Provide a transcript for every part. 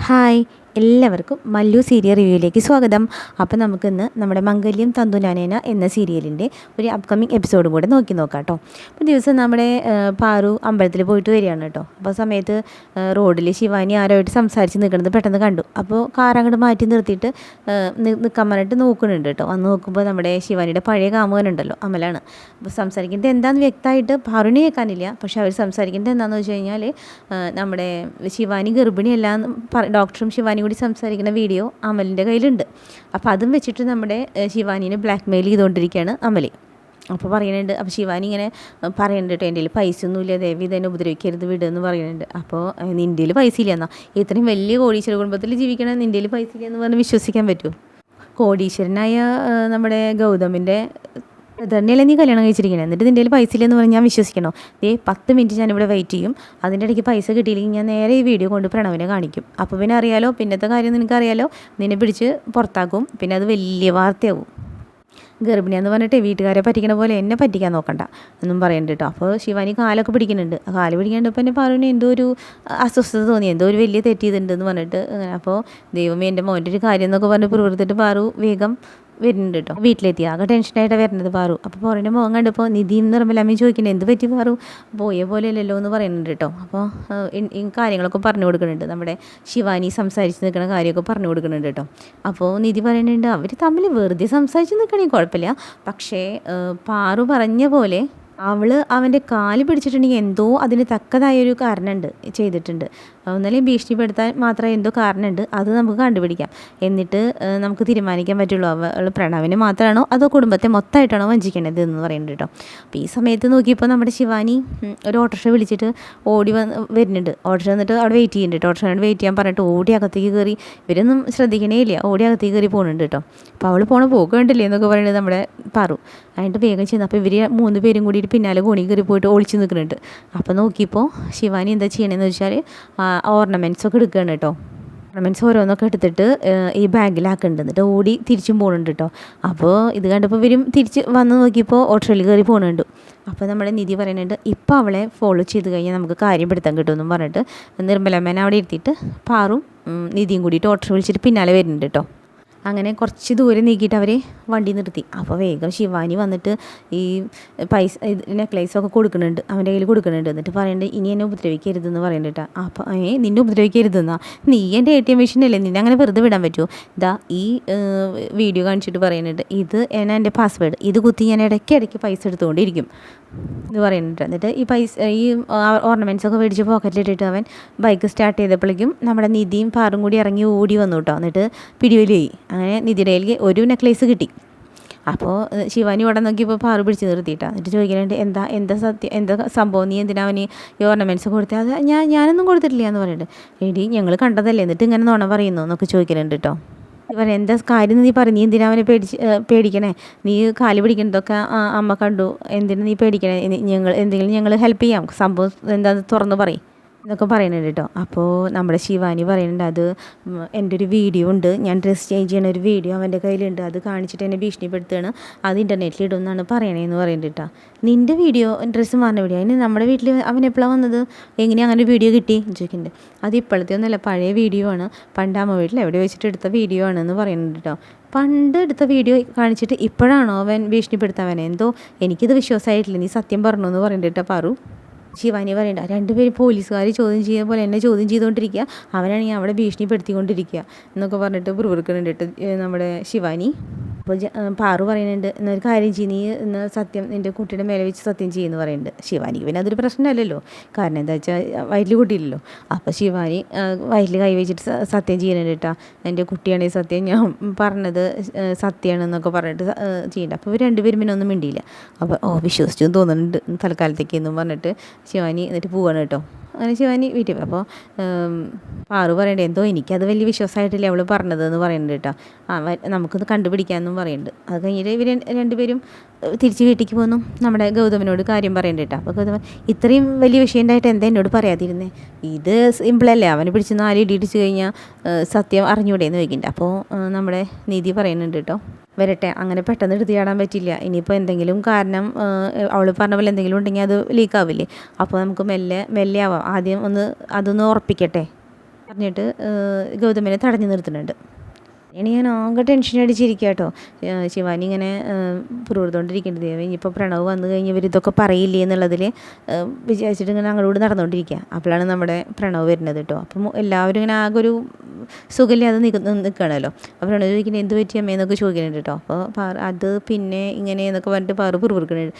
Hi, എല്ലാവർക്കും Mallu serial റിവ്യൂയിലേക്ക് സ്വാഗതം. അപ്പോൾ നമുക്കിന്ന് നമ്മുടെ മംഗല്യം തന്തുനാനേന എന്ന സീരിയലിൻ്റെ ഒരു അപ്കമിങ് എപ്പിസോഡും കൂടെ നോക്കാം കേട്ടോ. അപ്പോൾ ദിവസം നമ്മുടെ പാറു അമ്പലത്തിൽ പോയിട്ട് വരികയാണ് കേട്ടോ. അപ്പോൾ സമയത്ത് റോഡിൽ ശിവാനി ആരോയിട്ട് സംസാരിച്ച് നിൽക്കുന്നത് പെട്ടെന്ന് കണ്ടു. അപ്പോൾ കാർ അങ്ങോട്ട് മാറ്റി നിർത്തിയിട്ട് നിൽക്കാൻ പറഞ്ഞിട്ട് നോക്കുന്നുണ്ട് കേട്ടോ. വന്ന് നോക്കുമ്പോൾ നമ്മുടെ ശിവാനിയുടെ പഴയ കാമുകനുണ്ടല്ലോ, അമലാണ്. അപ്പോൾ സംസാരിക്കുന്നത് എന്താണെന്ന് വ്യക്തമായിട്ട് പാറുവിന് കേൾക്കാനില്ല. പക്ഷെ അവർ സംസാരിക്കുന്നത് എന്താണെന്ന് വെച്ച് കഴിഞ്ഞാൽ നമ്മുടെ ശിവാനി ഗർഭിണിയല്ല ഡോക്ടറും ശിവാനി കൂടി സംസാരിക്കുന്ന വീഡിയോ അമലിൻ്റെ കയ്യിലുണ്ട്. അപ്പോൾ അതും വെച്ചിട്ട് നമ്മുടെ ശിവാനിനെ ബ്ലാക്ക് മെയിൽ ചെയ്തുകൊണ്ടിരിക്കുകയാണ് അമൽ. അപ്പോൾ പറയുന്നുണ്ട്, അപ്പോൾ ശിവാനി ഇങ്ങനെ പറയുന്നുണ്ട് കേട്ടോ, എൻ്റെ കയ്യിൽ പൈസ ഒന്നുമില്ല, ദേവി തന്നെ ഉപദ്രവിക്കരുത് വിടുമെന്ന് പറയുന്നുണ്ട്. അപ്പോൾ നിൻ്റെ കയ്യിൽ പൈസ ഇല്ല എന്നാൽ ഇത്രയും വലിയ കോടീശ്വര കുടുംബത്തിൽ ജീവിക്കണം, നിൻ്റെ കയ്യിൽ പൈസ ഇല്ല എന്ന് പറഞ്ഞ് വിശ്വസിക്കാൻ പറ്റുമോ? കോടീശ്വരനായ നമ്മുടെ ഗൗതമിൻ്റെ തന്നെയല്ലേ നീ കല്യാണം കഴിച്ചിരിക്കണം, എന്നിട്ട് നിൻ്റെ കയ്യിൽ പൈസ ഇല്ലെന്ന് പറഞ്ഞ് ഞാൻ വിശ്വസിക്കണോ? 10 മിനിറ്റ് ഞാനിവിടെ വെയിറ്റ് ചെയ്യും, അതിൻ്റെ ഇടയ്ക്ക് പൈസ കിട്ടിയില്ലെങ്കിൽ ഞാൻ നേരെ ഈ വീഡിയോ കൊണ്ട് പ്രണവിനെ കാണിക്കും. അപ്പോൾ പിന്നെ അറിയാലോ, പിന്നത്തെ കാര്യം നിനക്കറിയാലോ, നിന്നെ പിടിച്ച് പുറത്താക്കും, പിന്നെ അത് വലിയ വാർത്തയാവും. ഗർഭിണിയാന്ന് പറഞ്ഞിട്ട് വീട്ടുകാരെ പറ്റിക്കണ പോലെ എന്നെ പറ്റിക്കാൻ നോക്കണ്ട എന്നും പറയുന്നുണ്ട് കേട്ടോ. അപ്പോൾ ശിവാനി കാലൊക്കെ പിടിക്കുന്നുണ്ട്. ആ കാല് പിടിക്കാണ്ടപ്പോൾ എന്നെ പാറുവിന് എന്തോ ഒരു അസ്വസ്ഥത തോന്നി, എന്തോ ഒരു വലിയ തെറ്റിയതുണ്ടെന്ന് പറഞ്ഞിട്ട്. അപ്പോൾ ദൈവമേ എൻ്റെ മോൻ്റെ ഒരു കാര്യം എന്നൊക്കെ പറഞ്ഞ് പ്രവർത്തിട്ട് പാറു വേഗം വരുന്നുണ്ട് കേട്ടോ. വീട്ടിലെത്തി ആകെ ടെൻഷനായിട്ടാണ് വരുന്നത് പാറു. അപ്പോൾ പോറിൻ്റെ മുഖം കണ്ടപ്പോൾ നിധിയും നിർമ്മലമ്മയും ചോദിക്കുന്നത് എന്ത് പറ്റി പാറു, പോയ പോലെയല്ലല്ലോ എന്ന് പറയുന്നുണ്ട് കേട്ടോ. അപ്പോൾ ഈ കാര്യങ്ങളൊക്കെ പറഞ്ഞു കൊടുക്കുന്നുണ്ട്, നമ്മുടെ ശിവാനി സംസാരിച്ച് നിൽക്കുന്ന കാര്യമൊക്കെ പറഞ്ഞു കൊടുക്കുന്നുണ്ട് കേട്ടോ. അപ്പോൾ നിധി പറയുന്നുണ്ട്, അവർ തമ്മിൽ വെറുതെ സംസാരിച്ച് നിൽക്കണമെങ്കിൽ കുഴപ്പമില്ല, പക്ഷേ പാറു പറഞ്ഞ പോലെ അവൻ്റെ കാല് പിടിച്ചിട്ടുണ്ടെങ്കിൽ എന്തോ അതിന് തക്കതായൊരു കാരണമുണ്ട്, ചെയ്തിട്ടുണ്ട്. ഒന്നല്ലേ ഭീഷണിപ്പെടുത്താൻ മാത്രമേ എന്തോ കാരണമുണ്ട്, അത് നമുക്ക് കണ്ടുപിടിക്കാം, എന്നിട്ട് നമുക്ക് തീരുമാനിക്കാൻ പറ്റുള്ളൂ അവൾ പ്രണവിനെ മാത്രമാണോ അതോ കുടുംബത്തെ മൊത്തമായിട്ടാണോ വഞ്ചിക്കേണ്ടത് എന്ന് പറയുന്നുണ്ട് കേട്ടോ. അപ്പോൾ ഈ സമയത്ത് നോക്കിയപ്പോൾ നമ്മുടെ ശിവാനി ഒരു ഓട്ടോറിക്ഷ വിളിച്ചിട്ട് ഓടി വരുന്നുണ്ട്. ഓട്ടോറിക്ഷ വന്നിട്ട് അവിടെ വെയിറ്റ് ചെയ്യുന്നുണ്ട്. ഓട്ടോറിക്ഷ വെയിറ്റ് ചെയ്യാൻ പറഞ്ഞിട്ട് ഓടി അകത്തേക്ക് കയറി, ഇവരൊന്നും ശ്രദ്ധിക്കണേ ഇല്ല, ഓടി അകത്തേക്ക് കയറി പോകുന്നുണ്ട് കേട്ടോ. അപ്പോൾ അവൾ പോക്ക് കണ്ടില്ലേ എന്നൊക്കെ പറയുന്നത് നമ്മുടെ പാറു. അതിൻ്റെ വേഗം ചെയ്യുന്നു. അപ്പോൾ ഇവർ 3 പേരും കൂടിയിട്ട് പിന്നാലെ കോണി കയറി പോയിട്ട് ഒളിച്ച് നിൽക്കുന്നുണ്ട്. അപ്പോൾ നോക്കിയപ്പോൾ ശിവാനി എന്താ ചെയ്യണമെന്ന് വെച്ചാൽ ഓർണമെൻറ്റ്സൊക്കെ എടുക്കുകയാണ് കേട്ടോ. ഓർണമെൻറ്റ്സ് ഓരോന്നൊക്കെ എടുത്തിട്ട് ഈ ബാഗിലാക്കുന്നുണ്ട്, എന്നിട്ട് ഓടി തിരിച്ചും പോകുന്നുണ്ട് കേട്ടോ. അപ്പോൾ ഇത് കണ്ടപ്പോൾ ഇവരും തിരിച്ച് വന്ന് നോക്കിയപ്പോൾ ഓട്ടോയിൽ കയറി പോകുന്നുണ്ട്. അപ്പോൾ നമ്മുടെ നിധി പറയുന്നുണ്ട്, ഇപ്പോൾ അവളെ ഫോളോ ചെയ്ത് കഴിഞ്ഞാൽ നമുക്ക് കാര്യം പിടുത്തം കിട്ടുമെന്നും പറഞ്ഞിട്ട് നിർമ്മലമ്മേനെ അവിടെ ഇരുത്തിയിട്ട് പാറും നിധിയും കൂടിയിട്ട് ഓട്ടോ വിളിച്ചിട്ട് പിന്നാലെ വരുന്നുണ്ട് കേട്ടോ. അങ്ങനെ കുറച്ച് ദൂരം നീക്കിയിട്ട് അവർ വണ്ടി നിർത്തി. അപ്പോൾ വേഗം ശിവാനി വന്നിട്ട് ഈ പൈസ നെക്ലേസൊക്കെ കൊടുക്കുന്നുണ്ട്, അവൻ്റെ കയ്യിൽ കൊടുക്കുന്നുണ്ട്. എന്നിട്ട് പറയുന്നുണ്ട്, ഇനി എന്നെ ഉപദ്രവിക്കരുതെന്ന് പറയുന്നുണ്ട് കേട്ടോ. അപ്പോൾ നിന്നെ ഉപദ്രവിക്കരുതെന്നാ, നീ എൻ്റെ ATM മെഷീനല്ലേ, നിന്നെ അങ്ങനെ വെറുതെ വിടാൻ പറ്റുമോ? ഇതാ ഈ വീഡിയോ കാണിച്ചിട്ട് പറയുന്നുണ്ട്, ഇത് എൻ്റെ പാസ്വേഡ്, ഇത് കുത്തി ഞാൻ ഇടയ്ക്കിടയ്ക്ക് പൈസ എടുത്തുകൊണ്ടിരിക്കും എന്ന് പറയുന്നുണ്ട്. എന്നിട്ട് ഈ ഓർണമെൻറ്റ്സൊക്കെ മേടിച്ച് പോക്കറ്റിലിട്ടിട്ട് അവൻ ബൈക്ക് സ്റ്റാർട്ട് ചെയ്തപ്പോഴേക്കും നമ്മുടെ നിധിയും പാറും കൂടി ഇറങ്ങി ഓടി വന്നു കേട്ടോ. എന്നിട്ട് പിടിവലി പോയി. അങ്ങനെ നിധിയുടെ കയ്യിൽ ഒരു നെക്ലേസ് കിട്ടി. അപ്പോൾ ശിവാനി ഇവിടെ നോക്കിയപ്പോൾ പാറു പിടിച്ച് നിർത്തിയിട്ടാണ്. എന്നിട്ട് ചോദിക്കുന്നുണ്ട്, എന്താ സംഭവം, നീ എന്തിനാ അവന് ഈ ഓർണമെൻറ്റ്സ് കൊടുത്തത്? അത് ഞാനൊന്നും കൊടുത്തിട്ടില്ല എന്ന് പറയുന്നുണ്ട്. എടി ഞങ്ങൾ കണ്ടതല്ലേ, എന്നിട്ട് ഇങ്ങനെ നുണ പറയുന്നു എന്നൊക്കെ ചോദിക്കുന്നുണ്ട് കേട്ടോ. ഇവൻ എന്താ കാര്യം നീ പറ, നീ എന്തിനാ അവനെ പേടിക്കണേ, നീ കാല് പിടിക്കണതൊക്കെ അമ്മ കണ്ടു, എന്തിനാ നീ പേടിക്കണേ, ഞങ്ങൾ ഹെൽപ്പ് ചെയ്യാം, സംഭവം എന്താണെന്ന് തുറന്ന് പറയും എന്നൊക്കെ പറയുന്നുണ്ട് കേട്ടോ. അപ്പോൾ നമ്മുടെ ശിവാനി പറയുന്നുണ്ട്, അത് എൻ്റെ ഒരു വീഡിയോ ഉണ്ട്, ഞാൻ ഡ്രസ്സ് ചേഞ്ച് ചെയ്യണ ഒരു വീഡിയോ അവൻ്റെ കയ്യിലുണ്ട്, അത് കാണിച്ചിട്ട് എന്നെ ഭീഷണിപ്പെടുത്തുകയാണ്, അത് ഇൻ്റർനെറ്റിൽ ഇടുമെന്നാണ് പറയണേന്ന് പറയുന്നുണ്ട് കേട്ടോ. നിൻ്റെ വീഡിയോ ഡ്രസ്സ് മാറുന്ന വീഡിയോ, അതിന് നമ്മുടെ വീട്ടിൽ അവൻ എപ്പോഴാണ് വന്നത്, എങ്ങനെയാണ് അങ്ങനെ ഒരു വീഡിയോ കിട്ടി ചോദിക്കുന്നുണ്ട്. അത് ഇപ്പോഴത്തെ ഒന്നുമല്ല, പഴയ വീഡിയോ ആണ്, പണ്ട് അമ്മ വീട്ടിൽ എവിടെ വെച്ചിട്ട് എടുത്ത വീഡിയോ ആണെന്ന് പറയുന്നുണ്ട് കേട്ടോ. പണ്ട് എടുത്ത വീഡിയോ കാണിച്ചിട്ട് ഇപ്പോഴാണോ അവൻ ഭീഷണിപ്പെടുത്താവനെ, എന്തോ എനിക്കിത് വിശ്വാസമായിട്ടില്ല, നീ സത്യം പറഞ്ഞു എന്ന് പറയുന്നുണ്ട് കേട്ടോ പാറു. ശിവാനി പറയണ്ട, 2 പേര് പോലീസുകാർ ചോദ്യം ചെയ്യുന്ന പോലെ എന്നെ ചോദ്യം ചെയ്തുകൊണ്ടിരിക്കുക, അവനാണെങ്കിൽ അവിടെ ഭീഷണിപ്പെടുത്തിക്കൊണ്ടിരിക്കുക എന്നൊക്കെ പറഞ്ഞിട്ട് പുറപ്പെടുക്കുന്നുണ്ട് നമ്മുടെ ശിവാനി. അപ്പോൾ പാറു പറയുന്നുണ്ട്, എന്നൊരു കാര്യം ചെയ്യും, നീ ഇന്ന് സത്യം നിൻ്റെ കുട്ടിയുടെ മേലെ വെച്ച് സത്യം ചെയ്യുമെന്ന് പറയുന്നുണ്ട്. ശിവാനിക്ക് പിന്നെ അതൊരു പ്രശ്നമല്ലല്ലോ, കാരണം എന്താ വെച്ചാൽ വയറ്റിൽ കുട്ടിയില്ലല്ലോ. അപ്പോൾ ശിവാനി വയറ്റിൽ കൈവച്ചിട്ട് സത്യം ചെയ്യുന്നുണ്ട് കേട്ടോ, എൻ്റെ കുട്ടിയാണെങ്കിൽ സത്യം, ഞാൻ പറഞ്ഞത് സത്യമാണെന്നൊക്കെ പറഞ്ഞിട്ട് ചെയ്യണ്ട. അപ്പോൾ ഇവർ 2 പേരും പിന്നെ ഒന്നും മിണ്ടിയില്ല. അപ്പോൾ വിശ്വസിച്ചു തോന്നുന്നുണ്ട് തൽക്കാലത്തേക്ക് എന്നും പറഞ്ഞിട്ട് ശിവാനി എന്നിട്ട് പോവാണ് കേട്ടോ. അങ്ങനെ ശിവാനി വീട്ടിൽ. അപ്പോൾ പാറു പറയണ്ടേ, എന്തോ എനിക്കത് വലിയ വിശ്വാസമായിട്ടില്ല അവൾ പറഞ്ഞതെന്ന് പറയുന്നുണ്ട് കേട്ടോ. നമുക്കത് കണ്ടുപിടിക്കാമെന്നും പറയുന്നുണ്ട്. അത് കഴിഞ്ഞിട്ട് ഇവർ 2 പേരും തിരിച്ച് വീട്ടിലേക്ക് പോന്നു. നമ്മുടെ ഗൗതമനോട് കാര്യം പറയണ്ട കേട്ടോ. അപ്പോൾ ഗൗതമൻ, ഇത്രയും വലിയ വിഷയം ഉണ്ടായിട്ട് എന്താ എന്നോട് പറയാതിരുന്നേ, ഇത് സിമ്പിളല്ലേ, അവനെ പിടിച്ച് 4 ഇടി ഇടിച്ച് കഴിഞ്ഞാൽ സത്യം അറിഞ്ഞൂടെ എന്ന് ചോദിക്കുന്നുണ്ട്. അപ്പോൾ നമ്മുടെ നിധി പറയുന്നുണ്ട് കേട്ടോ, വരട്ടെ, അങ്ങനെ പെട്ടെന്ന് എടുത്ത് ചാടാൻ പറ്റില്ല, ഇനിയിപ്പോൾ എന്തെങ്കിലും കാരണം അവൾ പറഞ്ഞ പോലെ എന്തെങ്കിലും ഉണ്ടെങ്കിൽ അത് ലീക്കാവില്ലേ, അപ്പോൾ നമുക്ക് മെല്ലെ ആവാം, ആദ്യം അതൊന്ന് ഉറപ്പിക്കട്ടെ പറഞ്ഞിട്ട് ഗൗതമിനെ തടഞ്ഞു നിർത്തുന്നുണ്ട്. ഇനി ഞാൻ ആകെ ടെൻഷൻ അടിച്ചിരിക്കുക കേട്ടോ. ശിവാനി ഇങ്ങനെ പുറത്തുകൊണ്ടിരിക്കേണ്ടത് ഇനിയിപ്പോൾ പ്രണവ് വന്നു കഴിഞ്ഞ് ഇവരിതൊക്കെ പറയില്ലേ എന്നുള്ളതിൽ വിചാരിച്ചിട്ട് ഇങ്ങനെ അങ്ങോട്ട് നടന്നുകൊണ്ടിരിക്കുക. അപ്പോഴാണ് നമ്മുടെ പ്രണവ് വരുന്നത് കേട്ടോ. അപ്പം എല്ലാവരും ഇങ്ങനെ ആകെ ഒരു സുഖമില്ലാതെ നിൽക്കണമല്ലോ. അപ്പോൾ പ്രണവ് ചോദിക്കുന്നത് എന്ത് പറ്റി അമ്മയെന്നൊക്കെ ചോദിക്കുന്നുണ്ട് കേട്ടോ. അപ്പോൾ അത് പിന്നെ ഇങ്ങനെ എന്നൊക്കെ പറഞ്ഞിട്ട് പാറു പുറകുറുക്കുന്നുണ്ട്,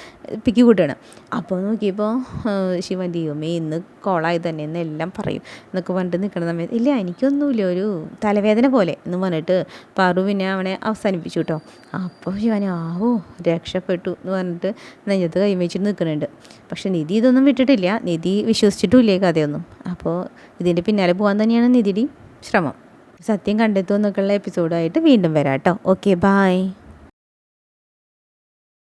പിക്കി കൂട്ടുകയാണ്. അപ്പോൾ നോക്കിയപ്പോൾ ശിവൻ ദൈവമേ ഇന്ന് കോളായി തന്നെ എന്നെല്ലാം പറയും എന്നൊക്കെ പറഞ്ഞിട്ട് നിൽക്കുന്ന സമയത്ത് ഇല്ല എനിക്കൊന്നുമില്ല, ഒരു തലവേദന പോലെ എന്ന് പറഞ്ഞിട്ട് പാറു പിന്നെ അവനെ അവസാനിപ്പിച്ചു കേട്ടോ. അപ്പോൾ ശിവാനി ആവോ രക്ഷപ്പെട്ടു എന്ന് പറഞ്ഞിട്ട് നെഞ്ചത്ത് കൈവച്ചിട്ട് നിൽക്കുന്നുണ്ട്. പക്ഷെ നിധി ഇതൊന്നും വിട്ടിട്ടില്ല, നിധി വിശ്വസിച്ചിട്ടുമില്ലേ കഥയൊന്നും. അപ്പോൾ ഇതിൻ്റെ പിന്നാലെ പോകാൻ തന്നെയാണ് നിധിയുടെ ശ്രമം. സത്യം കണ്ടെത്തുമെന്നൊക്കെയുള്ള എപ്പിസോഡായിട്ട് വീണ്ടും വരാം കേട്ടോ. Okay, bye.